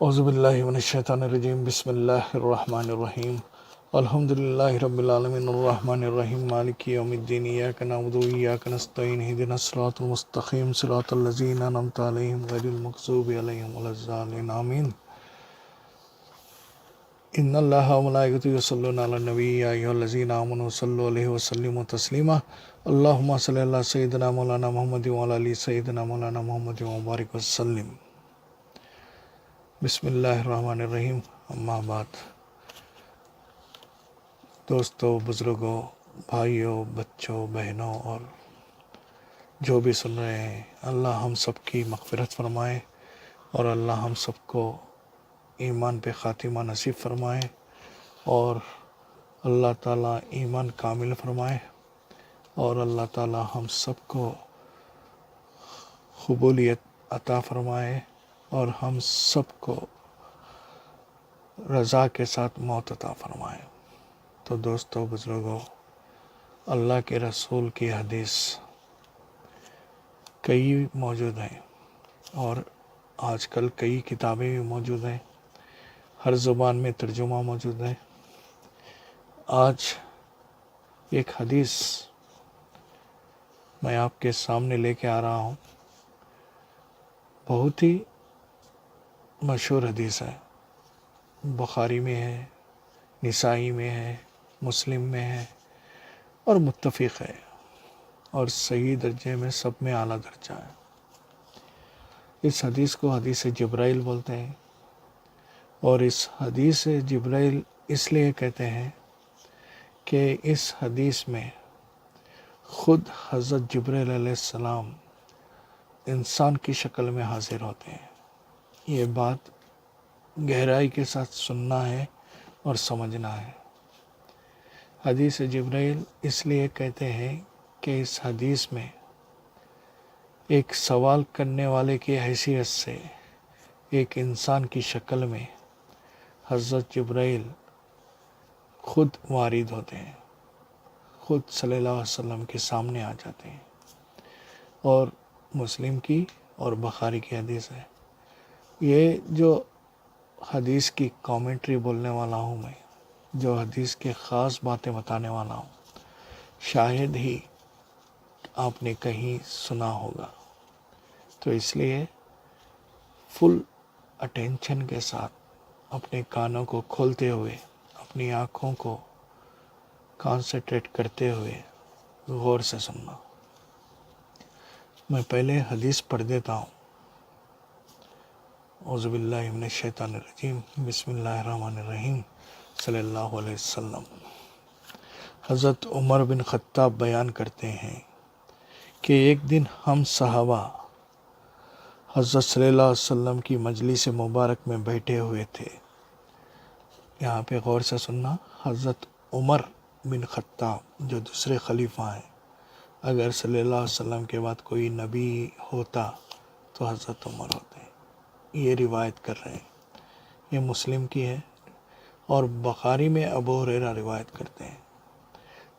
اعوذ باللہ من الشیطان الرجیم بسم اللہ الرحمن الرحیم الحمد للہ رب العالمین الرحمن الرحیم مالک یوم الدین ایاک نعبد و ایاک نستعین اہدنا الصراط المستقیم صراط الذین انعمت علیہم غیر المغضوب علیہم ولا الضالین آمین ان اللہ و ملائکتہ یصلون علی النبی یا ایھا الذین آمنوا صلوا علیہ وسلموا تسلیما اللہم صلی علی سیدنا مولانا محمد وعلی آل سیدنا مولانا محمد وبارک وسلم بسم اللہ الرحمن الرحیم اما بعد دوستوں، بزرگوں، بھائیوں، بچوں، بہنوں اور جو بھی سن رہے ہیں، اللہ ہم سب کی مغفرت فرمائے اور اللہ ہم سب کو ایمان پہ خاتمہ نصیب فرمائے اور اللہ تعالیٰ ایمان کامل فرمائے اور اللہ تعالیٰ ہم سب کو قبولیت عطا فرمائے اور ہم سب کو رضا کے ساتھ موت عطا فرمائے۔ تو دوستو، بزرگوں، اللہ کے رسول کی حدیث کئی موجود ہیں اور آج کل کئی کتابیں بھی موجود ہیں، ہر زبان میں ترجمہ موجود ہے۔ آج ایک حدیث میں آپ کے سامنے لے کے آ رہا ہوں، بہت ہی مشہور حدیث ہے، بخاری میں ہے، نسائی میں ہے، مسلم میں ہے اور متفق ہے اور صحیح درجے میں سب میں اعلیٰ درجہ ہے۔ اس حدیث کو حدیث جبرائیل بولتے ہیں اور اس حدیث جبرائیل اس لیے کہتے ہیں کہ اس حدیث میں خود حضرت جبرائیل علیہ السلام انسان کی شکل میں حاضر ہوتے ہیں۔ یہ بات گہرائی کے ساتھ سننا ہے اور سمجھنا ہے۔ حدیث جبرائیل اس لیے کہتے ہیں کہ اس حدیث میں ایک سوال کرنے والے کی حیثیت سے ایک انسان کی شکل میں حضرت جبرائیل خود وارد ہوتے ہیں، خود صلی اللہ علیہ وسلم کے سامنے آ جاتے ہیں اور مسلم کی اور بخاری کی حدیث ہے۔ یہ جو حدیث کی کامنٹری بولنے والا ہوں میں، جو حدیث کے خاص باتیں بتانے والا ہوں، شاید ہی آپ نے کہیں سنا ہوگا، تو اس لیے فل اٹینشن کے ساتھ اپنے کانوں کو کھولتے ہوئے، اپنی آنکھوں کو کانسنٹریٹ کرتے ہوئے غور سے سننا۔ میں پہلے حدیث پڑھ دیتا ہوں۔ اعوذ باللہ من الشیطان الرجیم بسم اللہ الرحمن الرحیم صلی اللہ علیہ وسلم۔ حضرت عمر بن خطاب بیان کرتے ہیں کہ ایک دن ہم صحابہ حضرت صلی اللہ علیہ وسلم کی مجلس مبارک میں بیٹھے ہوئے تھے۔ یہاں پہ غور سے سننا، حضرت عمر بن خطاب جو دوسرے خلیفہ ہیں، اگر صلی اللہ علیہ وسلم کے بعد کوئی نبی ہوتا تو حضرت عمر ہوتے ہیں۔ یہ روایت کر رہے ہیں، یہ مسلم کی ہے اور بخاری میں ابو ہریرہ روایت کرتے ہیں۔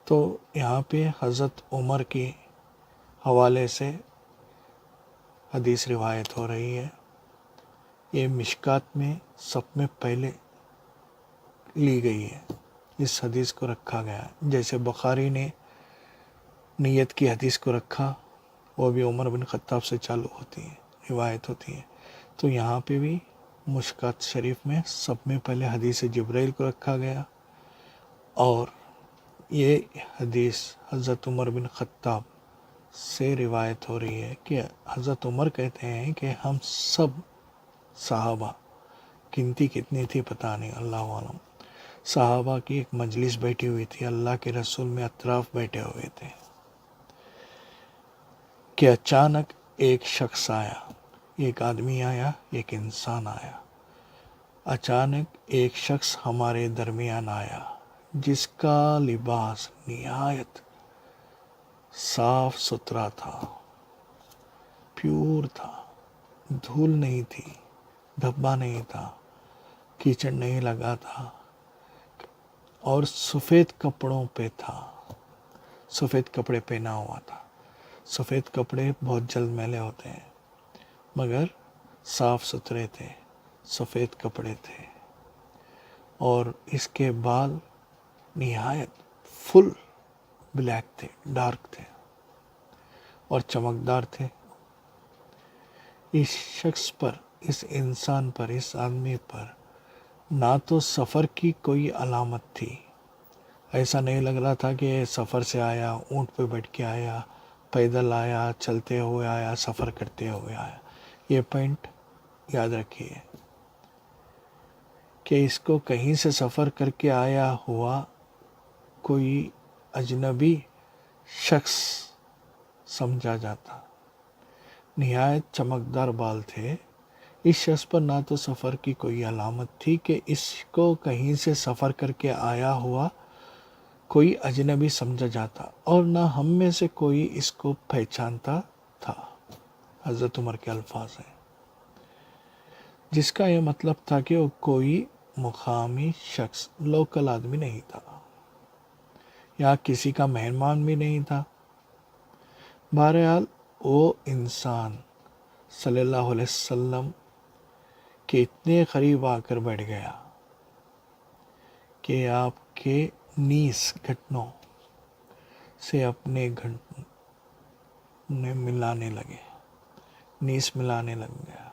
تو یہاں پہ حضرت عمر کے حوالے سے حدیث روایت ہو رہی ہے۔ یہ مشکات میں سب میں پہلے لی گئی ہے، اس حدیث کو رکھا گیا ہے۔ جیسے بخاری نے نیت کی حدیث کو رکھا، وہ بھی عمر بن خطاب سے چالو ہوتی ہے، روایت ہوتی ہے۔ تو یہاں پہ بھی مشکات شریف میں سب میں پہلے حدیث جبرائیل کو رکھا گیا اور یہ حدیث حضرت عمر بن خطاب سے روایت ہو رہی ہے کہ حضرت عمر کہتے ہیں کہ ہم سب صحابہ، گنتی کتنی تھی پتہ نہیں، اللہ عالم، صحابہ کی ایک مجلس بیٹھی ہوئی تھی، اللہ کے رسول میں اطراف بیٹھے ہوئے تھے کہ اچانک ایک شخص آیا، ایک آدمی آیا، ایک انسان آیا۔ اچانک ایک شخص ہمارے درمیان آیا جس کا لباس نہایت صاف ستھرا تھا، پیور تھا، دھول نہیں تھی، دھبا نہیں تھا، کیچڑ نہیں لگا تھا اور سفید کپڑوں پہ تھا، سفید کپڑے پہنا ہوا تھا۔ سفید کپڑے بہت جلد میلے ہوتے ہیں مگر صاف ستھرے تھے، سفید کپڑے تھے اور اس کے بال نہایت فل بلیک تھے، ڈارک تھے اور چمکدار تھے۔ اس شخص پر، اس انسان پر، اس آدمی پر نہ تو سفر کی کوئی علامت تھی، ایسا نہیں لگ رہا تھا کہ سفر سے آیا، اونٹ پہ بیٹھ کے آیا، پیدل آیا، چلتے ہوئے آیا، سفر کرتے ہوئے آیا۔ یہ پوائنٹ یاد رکھیے کہ اس کو کہیں سے سفر کر کے آیا ہوا کوئی اجنبی شخص سمجھا جاتا۔ نہایت چمکدار بال تھے، اس شخص پر نہ تو سفر کی کوئی علامت تھی کہ اس کو کہیں سے سفر کر کے آیا ہوا کوئی اجنبی سمجھا جاتا، اور نہ ہم میں سے کوئی اس کو پہچانتا تھا۔ حضرت عمر کے الفاظ ہیں، جس کا یہ مطلب تھا کہ وہ کوئی مقامی شخص، لوکل آدمی نہیں تھا یا کسی کا مہمان بھی نہیں تھا۔ بہرحال وہ انسان صلی اللہ علیہ وسلم کے اتنے قریب آ کر بیٹھ گیا کہ آپ کے نیز گھٹنوں سے اپنے گھٹنے ملانے لگے، نیز ملانے لگ گیا،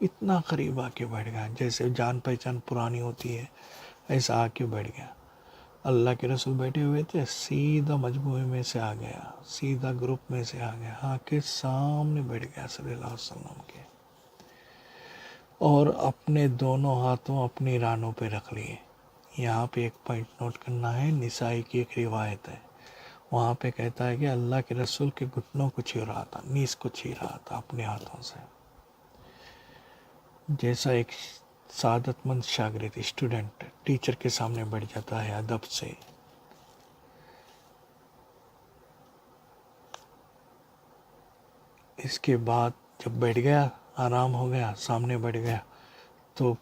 اتنا قریب آ کے بیٹھ گیا، جیسے جان پہچان پرانی ہوتی ہے ایسا آ کے بیٹھ گیا۔ اللہ کے رسول بیٹھے ہوئے تھے، سیدھا مجموعے میں سے آ گیا، سیدھا گروپ میں سے آ گیا، آ کے سامنے بیٹھ گیا صلی اللہ علیہ وسلم کے، اور اپنے دونوں ہاتھوں اپنی رانوں پہ رکھ لیے۔ یہاں پہ ایک پوائنٹ نوٹ کرنا ہے، نسائی کی ایک روایت ہے، وہاں پہ کہتا ہے کہ اللہ کے رسول کے گھٹنوں کو چھو رہا تھا، نیز کو چھو رہا تھا اپنے ہاتھوں سے، جیسا ایک سعادت مند شاگرد، اسٹوڈنٹ ٹیچر کے سامنے بیٹھ جاتا ہے ادب سے۔ اس کے بعد جب بیٹھ گیا، آرام ہو گیا، سامنے بیٹھ گیا تو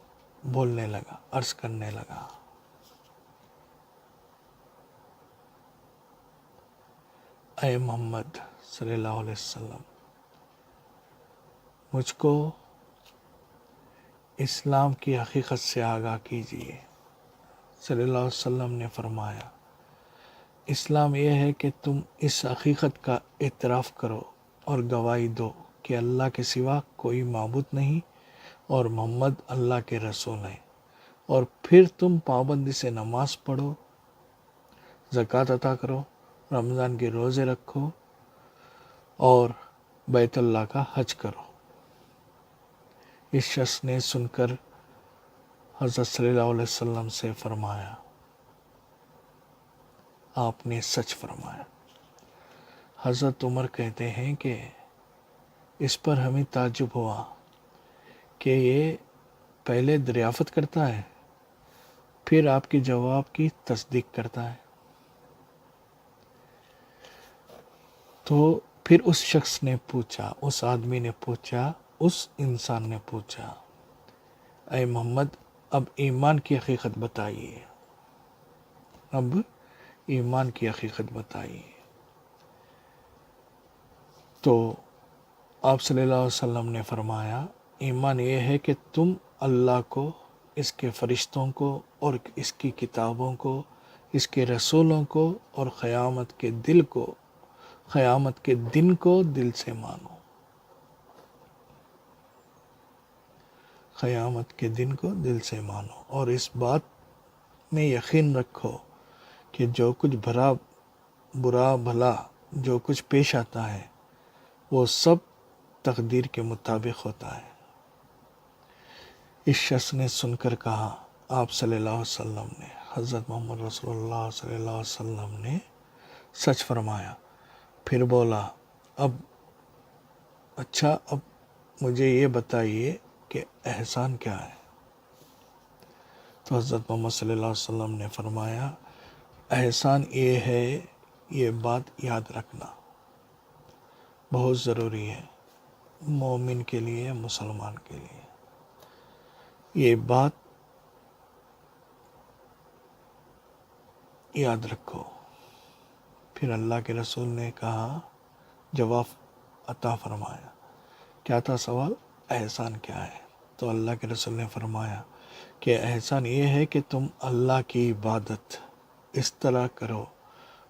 بولنے لگا، عرض کرنے لگا، اے محمد صلی اللہ علیہ وسلم، مجھ کو اسلام کی حقیقت سے آگاہ کیجیے۔ صلی اللہ علیہ وسلم نے فرمایا، اسلام یہ ہے کہ تم اس حقیقت کا اعتراف کرو اور گواہی دو کہ اللہ کے سوا کوئی معبود نہیں اور محمد اللہ کے رسول ہیں، اور پھر تم پابندی سے نماز پڑھو، زکوٰۃ عطا کرو، رمضان کے روزے رکھو اور بیت اللہ کا حج کرو۔ اس شخص نے سن کر حضرت صلی اللہ علیہ وسلم سے فرمایا، آپ نے سچ فرمایا۔ حضرت عمر کہتے ہیں کہ اس پر ہمیں تعجب ہوا کہ یہ پہلے دریافت کرتا ہے، پھر آپ کے جواب کی تصدیق کرتا ہے۔ تو پھر اس شخص نے پوچھا، اس آدمی نے پوچھا، اس انسان نے پوچھا، اے محمد، اب ایمان کی حقیقت بتائیے، اب ایمان کی حقیقت بتائیے۔ تو آپ صلی اللہ علیہ وسلم نے فرمایا، ایمان یہ ہے کہ تم اللہ کو، اس کے فرشتوں کو اور اس کی کتابوں کو، اس کے رسولوں کو اور قیامت کے دن کو دل سے مانو، قیامت کے دن کو دل سے مانو، اور اس بات میں یقین رکھو کہ جو کچھ برا بھلا جو کچھ پیش آتا ہے وہ سب تقدیر کے مطابق ہوتا ہے۔ اس شخص نے سن کر کہا، آپ صلی اللہ علیہ وسلم نے، حضرت محمد رسول اللہ صلی اللہ علیہ وسلم نے سچ فرمایا۔ پھر بولا، اچھا اب مجھے یہ بتائیے کہ احسان کیا ہے؟ تو حضرت محمد صلی اللہ علیہ وسلم نے فرمایا، احسان یہ ہے، یہ بات یاد رکھنا بہت ضروری ہے مومن کے لیے، مسلمان کے لیے، یہ بات یاد رکھو۔ پھر اللہ کے رسول نے کہا، جواب عطا فرمایا، کیا تھا سوال؟ احسان کیا ہے؟ تو اللہ کے رسول نے فرمایا کہ احسان یہ ہے کہ تم اللہ کی عبادت اس طرح کرو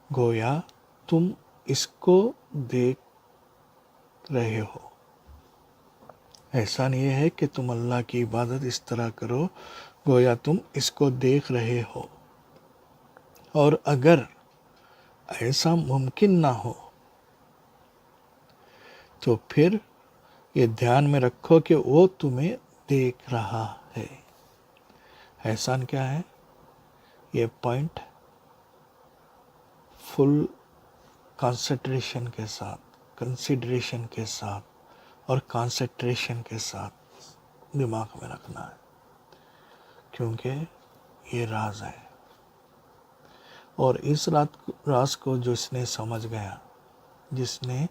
گویا تم اس کو دیکھ رہے ہو. احسان یہ ہے کہ تم اللہ کی عبادت اس طرح کرو گویا تم اس کو دیکھ رہے ہو. اور اگر ایسا ممکن نہ ہو تو پھر یہ دھیان میں رکھو کہ وہ تمہیں دیکھ رہا ہے. احسان کیا ہے؟ یہ پوائنٹ فل کنسنٹریشن کے ساتھ، کنسیڈریشن کے ساتھ اور کانسنٹریشن کے ساتھ دماغ میں رکھنا ہے، کیونکہ یہ راز ہے. اور اس راز کو جس نے سمجھ گیا، جس نے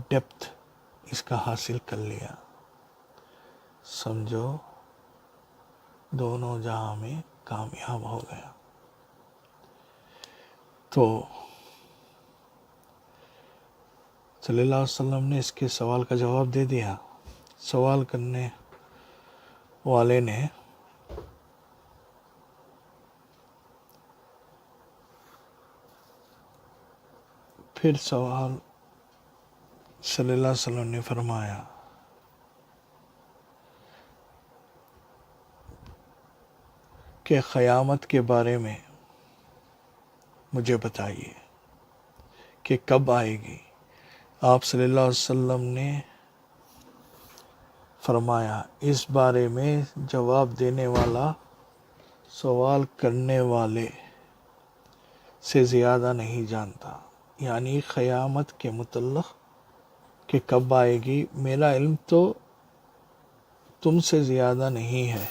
ڈیپتھ اس کا حاصل کر لیا، سمجھو دونوں جہاں میں کامیاب ہو گیا. تو صلی اللہ علیہ وسلم نے اس کے سوال کا جواب دے دیا. سوال کرنے والے نے پھر سوال صلی اللہ علیہ وسلم نے فرمایا کہ قیامت کے بارے میں مجھے بتائیے کہ کب آئے گی. آپ صلی اللہ علیہ وسلم نے فرمایا اس بارے میں جواب دینے والا سوال کرنے والے سے زیادہ نہیں جانتا. یعنی قیامت کے متعلق کہ کب آئے گی میرا علم تو تم سے زیادہ نہیں ہے.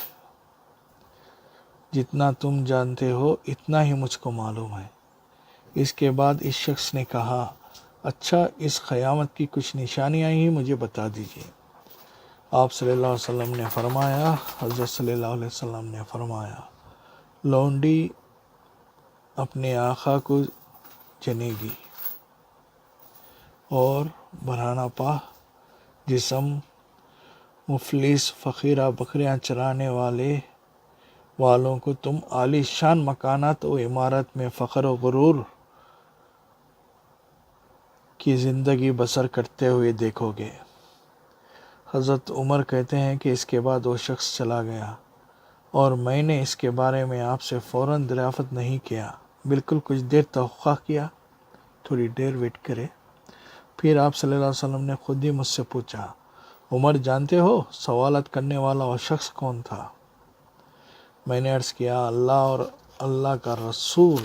جتنا تم جانتے ہو اتنا ہی مجھ کو معلوم ہے. اس کے بعد اس شخص نے کہا اچھا اس قیامت کی کچھ نشانیاں ہی مجھے بتا دیجیے. آپ صلی اللہ علیہ وسلم نے فرمایا، حضرت صلی اللہ علیہ وسلم نے فرمایا لونڈی اپنے آقا کو جنے گی اور برہنہ پا جسم مفلس فقیرہ بکریاں چرانے والوں کو تم عالی شان مکانات و عمارت میں فخر و غرور کی زندگی بسر کرتے ہوئے دیکھو گے. حضرت عمر کہتے ہیں کہ اس کے بعد وہ شخص چلا گیا اور میں نے اس کے بارے میں آپ سے فوراً دریافت نہیں کیا. بالکل کچھ دیر توقع کیا، تھوڑی دیر ویٹ کرے. پھر آپ صلی اللہ علیہ وسلم نے خود ہی مجھ سے پوچھا عمر جانتے ہو سوالات کرنے والا وہ شخص کون تھا؟ میں نے عرض کیا اللہ اور اللہ کا رسول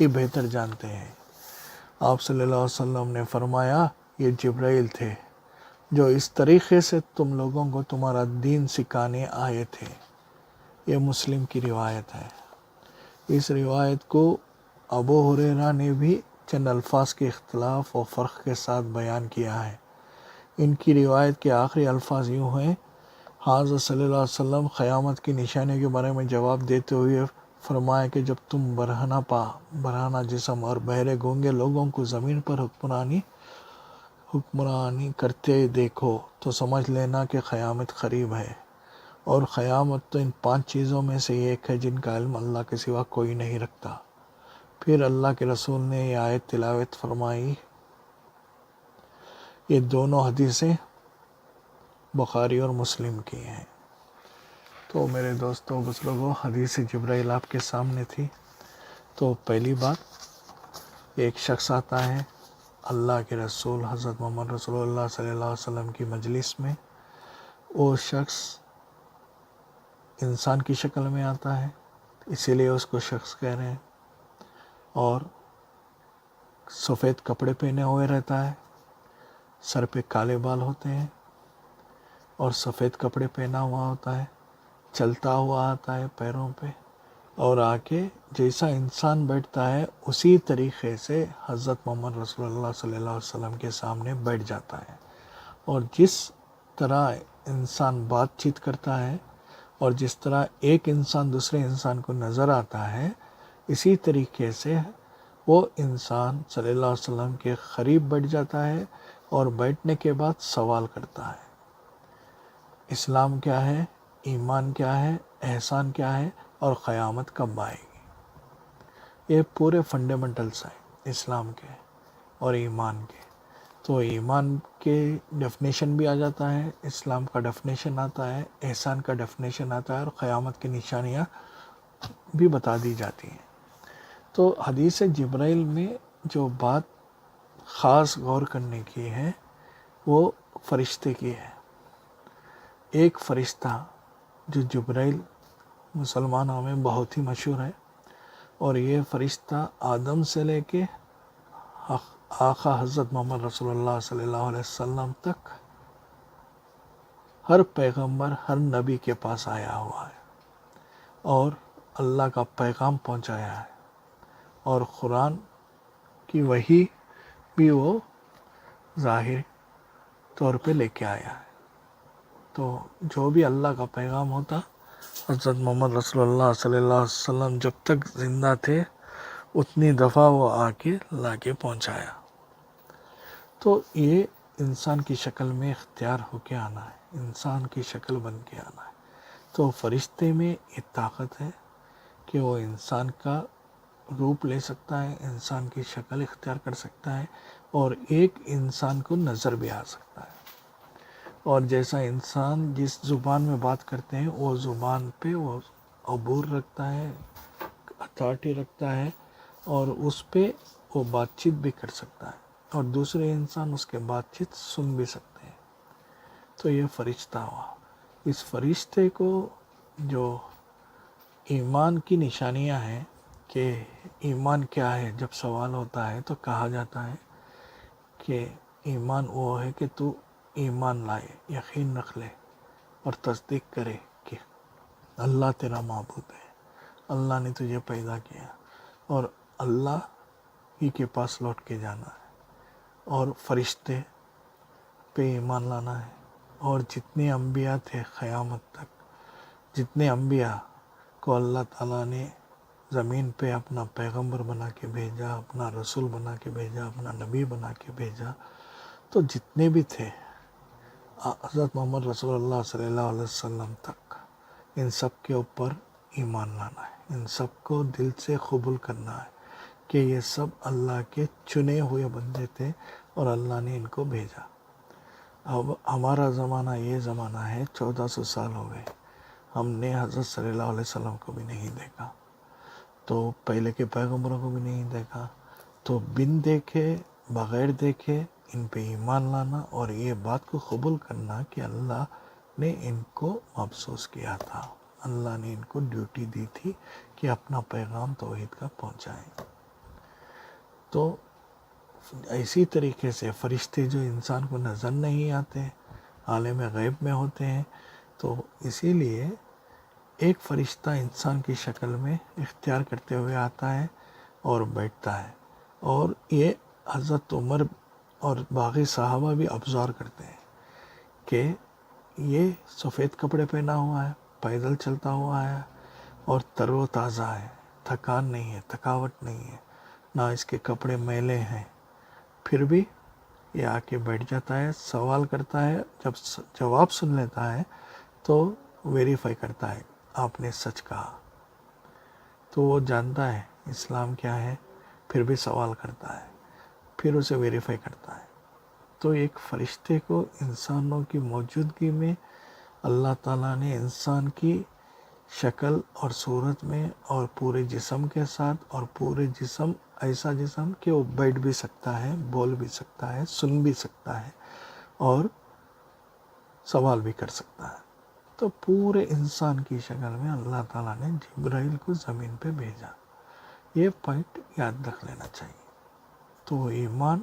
ہی بہتر جانتے ہیں. آپ صلی اللہ علیہ وسلم نے فرمایا یہ جبرائیل تھے جو اس طریقے سے تم لوگوں کو تمہارا دین سکھانے آئے تھے. یہ مسلم کی روایت ہے. اس روایت کو ابو ہریرہ نے بھی چند الفاظ کے اختلاف و فرق کے ساتھ بیان کیا ہے. ان کی روایت کے آخری الفاظ یوں ہیں حضرت صلی اللہ علیہ وسلم قیامت کی نشانیوں کے بارے میں جواب دیتے ہوئے فرمایا کہ جب تم برہنہ جسم اور بہرے گونگے لوگوں کو زمین پر حکمرانی کرتے دیکھو تو سمجھ لینا کہ قیامت قریب ہے. اور قیامت تو ان 5 چیزوں میں سے ایک ہے جن کا علم اللہ کے سوا کوئی نہیں رکھتا. پھر اللہ کے رسول نے یہ آیت تلاوت فرمائی. یہ دونوں حدیثیں بخاری اور مسلم کی ہیں. تو میرے دوستوں بزرگوں حدیث جبرائیل آپ کے سامنے تھی. تو پہلی بات ایک شخص آتا ہے اللہ کے رسول حضرت محمد رسول اللہ صلی اللہ علیہ وسلم کی مجلس میں. وہ شخص انسان کی شکل میں آتا ہے اسی لیے اس کو شخص کہہ رہے ہیں. اور سفید کپڑے پہنے ہوئے رہتا ہے، سر پہ کالے بال ہوتے ہیں اور سفید کپڑے پہنا ہوا ہوتا ہے. چلتا ہوا آتا ہے پیروں پہ اور آ کے جیسا انسان بیٹھتا ہے اسی طریقے سے حضرت محمد رسول اللہ صلی اللہ علیہ وسلم کے سامنے بیٹھ جاتا ہے. اور جس طرح انسان بات چیت کرتا ہے اور جس طرح ایک انسان دوسرے انسان کو نظر آتا ہے اسی طریقے سے وہ انسان صلی اللہ علیہ وسلم کے قریب بیٹھ جاتا ہے. اور بیٹھنے کے بعد سوال کرتا ہے، اسلام کیا ہے، ایمان کیا ہے، احسان کیا ہے، اور قیامت کب آئے گی۔ یہ پورے فنڈامنٹلس ہیں اسلام کے اور ایمان کے۔ تو ایمان کے ڈیفینیشن بھی آ جاتا ہے، اسلام کا ڈیفینیشن آتا ہے، احسان کا ڈیفینیشن آتا ہے، اور قیامت کی نشانیاں بھی بتا دی جاتی ہیں۔ تو حدیث جبرائیل میں جو بات خاص غور کرنے کی ہے وہ فرشتے کی ہے۔ ایک فرشتہ جو جبرائیل مسلمانوں میں بہت ہی مشہور ہے، اور یہ فرشتہ آدم سے لے کے آقا حضرت محمد رسول اللہ صلی اللہ علیہ وسلم تک ہر پیغمبر، ہر نبی کے پاس آیا ہوا ہے اور اللہ کا پیغام پہنچایا ہے، اور قرآن کی وحی بھی وہ ظاہر طور پہ لے کے آیا ہے۔ تو جو بھی اللہ کا پیغام ہوتا، حضرت محمد رسول اللہ صلی اللہ علیہ وسلم جب تک زندہ تھے اتنی دفعہ وہ آ کے لا کے پہنچایا۔ تو یہ انسان کی شکل میں اختیار ہو کے آنا ہے، انسان کی شکل بن کے آنا ہے۔ تو فرشتے میں یہ طاقت ہے کہ وہ انسان کا روپ لے سکتا ہے، انسان کی شکل اختیار کر سکتا ہے، اور ایک انسان کو نظر بھی آ سکتا ہے، اور جیسا انسان جس زبان میں بات کرتے ہیں وہ زبان پہ وہ عبور رکھتا ہے، اتھارٹی رکھتا ہے، اور اس پہ وہ بات چیت بھی کر سکتا ہے، اور دوسرے انسان اس کے بات چیت سن بھی سکتے ہیں۔ تو یہ فرشتہ ہوا۔ اس فرشتے کو جو ایمان کی نشانیاں ہیں کہ ایمان کیا ہے، جب سوال ہوتا ہے تو کہا جاتا ہے کہ ایمان وہ ہے کہ تو ایمان لائے، یقین رکھ لے اور تصدیق کرے کہ اللہ تیرا معبود ہے، اللہ نے تجھے پیدا کیا، اور اللہ ہی کے پاس لوٹ کے جانا ہے، اور فرشتے پہ ایمان لانا ہے، اور جتنے انبیاء تھے قیامت تک، جتنے انبیاء کو اللہ تعالیٰ نے زمین پہ اپنا پیغمبر بنا کے بھیجا، اپنا رسول بنا کے بھیجا، اپنا نبی بنا کے بھیجا، تو جتنے بھی تھے حضرت محمد رسول اللہ صلی اللہ علیہ وسلم تک، ان سب کے اوپر ایمان لانا ہے، ان سب کو دل سے قبول کرنا ہے کہ یہ سب اللہ کے چنے ہوئے بندے تھے اور اللہ نے ان کو بھیجا۔ اب ہمارا زمانہ یہ زمانہ ہے، 1400 سال ہو گئے، ہم نے حضرت صلی اللہ علیہ وسلم کو بھی نہیں دیکھا، تو پہلے کے پیغمبروں کو بھی نہیں دیکھا، تو بن دیکھے، بغیر دیکھے ان پہ ایمان لانا اور یہ بات کو قبول کرنا کہ اللہ نے ان کو مبعوث کیا تھا، اللہ نے ان کو ڈیوٹی دی تھی کہ اپنا پیغام توحید کا پہنچائیں۔ تو اسی طریقے سے فرشتے جو انسان کو نظر نہیں آتے، عالم غیب میں ہوتے ہیں، تو اسی لیے ایک فرشتہ انسان کی شکل میں اختیار کرتے ہوئے آتا ہے اور بیٹھتا ہے، اور یہ حضرت عمر اور باقی صحابہ بھی ابزرو کرتے ہیں کہ یہ سفید کپڑے پہنا ہوا ہے، پیدل چلتا ہوا ہے، اور تر و تازہ ہے، تھکان نہیں ہے، تھکاوٹ نہیں ہے، نہ اس کے کپڑے میلے ہیں، پھر بھی یہ آ کے بیٹھ جاتا ہے، سوال کرتا ہے، جب جواب سن لیتا ہے تو ویریفائی کرتا ہے آپ نے سچ کہا، تو وہ جانتا ہے اسلام کیا ہے، پھر بھی سوال کرتا ہے، پھر اسے ویریفائی کرتا ہے۔ تو ایک فرشتے کو انسانوں کی موجودگی میں اللہ تعالیٰ نے انسان کی شکل اور صورت میں اور پورے جسم کے ساتھ، اور پورے جسم ایسا جسم کہ وہ بیٹھ بھی سکتا ہے، بول بھی سکتا ہے، سن بھی سکتا ہے، اور سوال بھی کر سکتا ہے۔ تو پورے انسان کی شکل میں اللہ تعالیٰ نے جبرائیل کو زمین پہ بھیجا۔ یہ پوائنٹ یاد رکھ لینا چاہیے۔ تو ایمان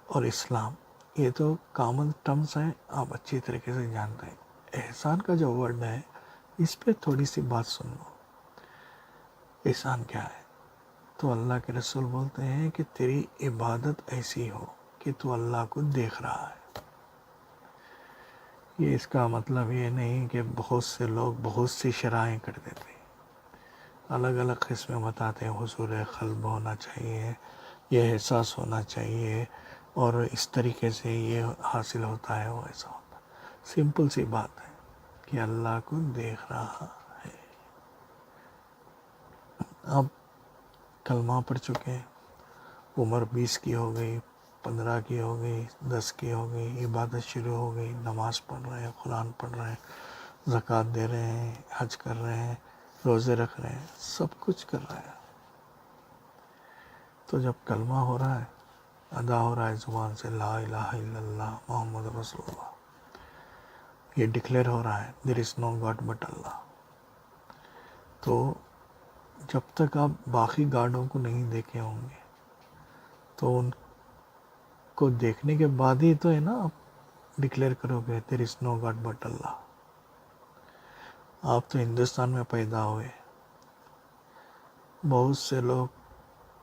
اور اسلام یہ تو کامن ٹرمز ہیں، آپ اچھی طریقے سے جانتے ہیں۔ احسان کا جو ورڈ ہے اس پہ تھوڑی سی بات سن لو۔ احسان کیا ہے؟ تو اللہ کے رسول بولتے ہیں کہ تیری عبادت ایسی ہو کہ تو اللہ کو دیکھ رہا ہے۔ یہ اس کا مطلب یہ نہیں کہ بہت سے لوگ بہت سی شرائیں کر دیتے ہیں، الگ الگ قسمیں بتاتے ہیں، حضور قلب ہونا چاہیے، یہ احساس ہونا چاہیے، اور اس طریقے سے یہ حاصل ہوتا ہے، وہ ایسا ہوتا ہے. سمپل سی بات ہے کہ اللہ کو دیکھ رہا ہے. اب کلمہ پڑھ چکے، عمر 20 کی ہو گئی، 15 کی ہو گئی، 10 کی ہو گئی، عبادت شروع ہو گئی، نماز پڑھ رہے ہیں، قرآن پڑھ رہے ہیں، زکوٰۃ دے رہے ہیں، حج کر رہے ہیں، روزے رکھ رہے ہیں، سب کچھ کر رہے ہیں. تو جب کلمہ ہو رہا ہے، ادا ہو رہا ہے زبان سے، لا الہ الا اللہ محمد رسول اللہ، یہ ڈکلیئر ہو رہا ہے دیر از نو گاڈ بٹ اللہ. تو جب تک آپ باقی گاڈوں کو نہیں دیکھے ہوں گے تو ان کو دیکھنے کے بعد ہی تو ہے نا آپ ڈکلیئر کرو گے دیر از نو گاڈ بٹ اللہ. آپ تو ہندوستان میں پیدا ہوئے، بہت سے لوگ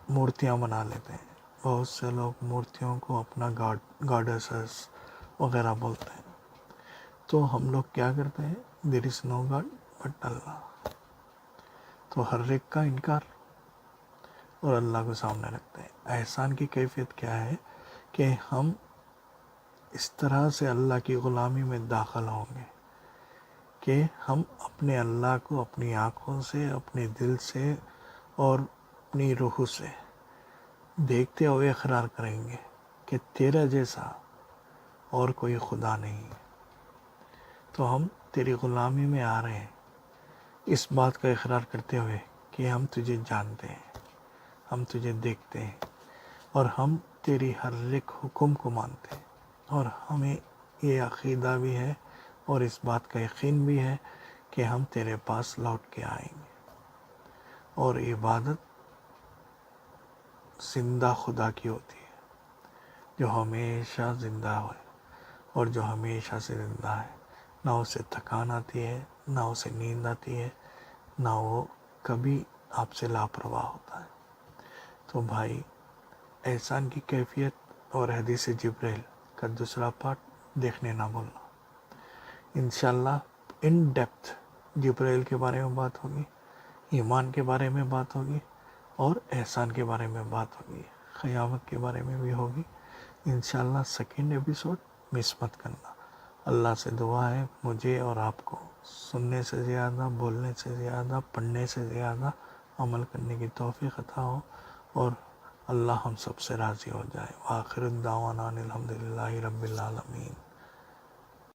مورتیاں بنا لیتے ہیں، بہت سے لوگ مورتیوں کو اپنا گاڈیسز وغیرہ بولتے ہیں. تو ہم لوگ کیا کرتے ہیں؟ دیر از نو گاڈ بٹ اللہ. تو ہر ایک کا انکار اور اللہ کو سامنے رکھتے ہیں. احسان کی کیفیت کیا ہے کہ ہم اس طرح سے اللہ کی غلامی میں داخل ہوں گے کہ ہم اپنے اللہ کو اپنی آنکھوں سے، اپنے دل سے اور اپنی روح سے دیکھتے ہوئے اقرار کریں گے کہ تیرا جیسا اور کوئی خدا نہیں ہے. تو ہم تیری غلامی میں آ رہے ہیں اس بات کا اقرار کرتے ہوئے کہ ہم تجھے جانتے ہیں، ہم تجھے دیکھتے ہیں، اور ہم تیری ہر ایک حکم کو مانتے ہیں. اور ہمیں یہ عقیدہ بھی ہے اور اس بات کا یقین بھی ہے کہ ہم تیرے پاس لوٹ کے آئیں گے. اور عبادت زندہ خدا کی ہوتی ہے جو ہمیشہ زندہ ہے اور جو ہمیشہ سے زندہ ہے. نہ اسے تھکان آتی ہے، نہ اسے نیند آتی ہے، نہ وہ کبھی آپ سے لاپرواہ ہوتا ہے. تو بھائی، احسان کی کیفیت اور حدیث جبریل کا دوسرا پارٹ دیکھنے نہ بھولنا. انشاءاللہ ان ڈیپتھ جبریل کے بارے میں بات ہوگی، ایمان کے بارے میں بات ہوگی، اور احسان کے بارے میں بات ہوگی، قیامت کے بارے میں بھی ہوگی. انشاءاللہ سیکنڈ ایپیسوڈ مس مت کرنا. اللہ سے دعا ہے مجھے اور آپ کو سننے سے زیادہ، بولنے سے زیادہ، پڑھنے سے زیادہ عمل کرنے کی توفیق عطا ہو، اور اللہ ہم سب سے راضی ہو جائے. وآخر الدعوانا الحمدللہ رب العالمین.